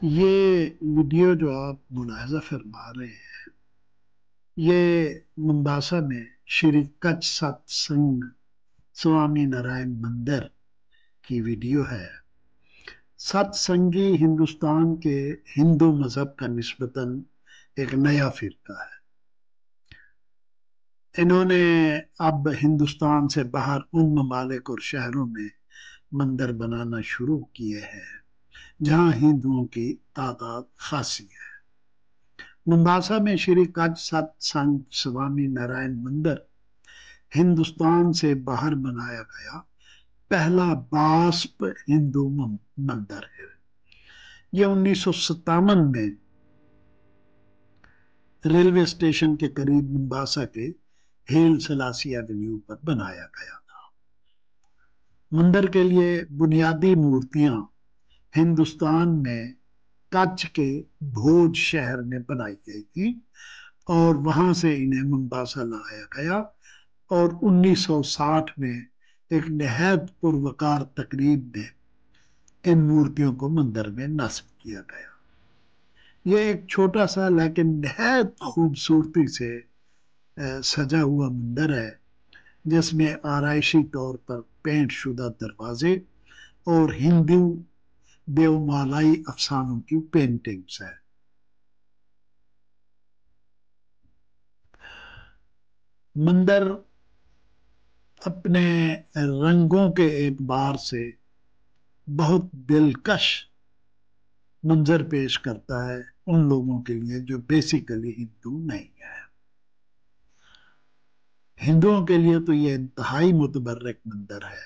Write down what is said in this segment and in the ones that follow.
یہ ویڈیو جو آپ ملاحظہ فرما رہے ہیں یہ ممباسا میں شری کچ ست سنگ سوامی نارائن مندر کی ویڈیو ہے۔ ست سنگی ہندوستان کے ہندو مذہب کا نسبتاً ایک نیا فرقہ ہے۔ انہوں نے اب ہندوستان سے باہر ان ممالک اور شہروں میں مندر بنانا شروع کیے ہیں جہاں ہندوؤں کی تعداد خاصی ہے۔ ممباسا میں شری کچ ست سنگ سوامی نارائن مندر ہندوستان سے باہر بنایا گیا پہلا باسپ ہندو مندر ہے۔ یہ 1957 میں ریلوے اسٹیشن کے قریب ممباسا کے ہیل سلاسی ایونیو پر بنایا گیا تھا۔ مندر کے لیے بنیادی مورتیاں ہندوستان میں کچھ کے بھوج شہر میں بنائی گئی تھی اور وہاں سے انہیں ممباسا لایا گیا اور 1960 میں ایک نہایت پروقار تقریب میں ان مورتیوں کو مندر میں نصب کیا گیا۔ یہ ایک چھوٹا سا لیکن نہایت خوبصورتی سے سجا ہوا مندر ہے جس میں آرائشی طور پر پینٹ شدہ دروازے اور ہندو دیومالائی افسانوں کی پینٹنگز ہے۔ مندر اپنے رنگوں کے اعتبار سے بہت دلکش منظر پیش کرتا ہے ان لوگوں کے لیے جو بیسیکلی ہندو نہیں ہے۔ ہندوؤں کے لیے تو یہ انتہائی متبرک مندر ہے۔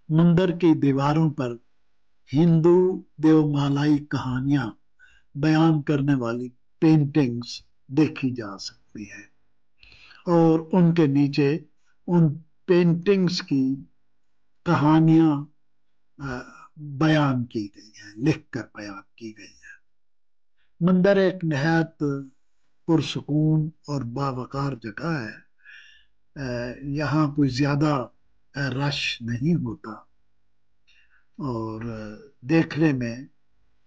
مندر کی دیواروں پر ہندو دیومالائی کہانیاں بیان کرنے والی پینٹنگز دیکھی جا سکتی ہیں اور ان کے نیچے ان پینٹنگز کی کہانیاں بیان کی گئی ہیں، لکھ کر بیان کی گئی ہیں۔ مندر ایک نہایت پرسکون اور باوقار جگہ ہے۔ یہاں کوئی زیادہ رش نہیں ہوتا اور دیکھنے میں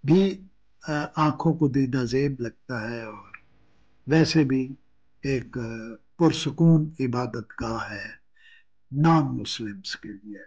بھی آنکھوں کو دیدہ زیب لگتا ہے اور ویسے بھی ایک پرسکون عبادت گاہ ہے نان مسلمس کے لیے۔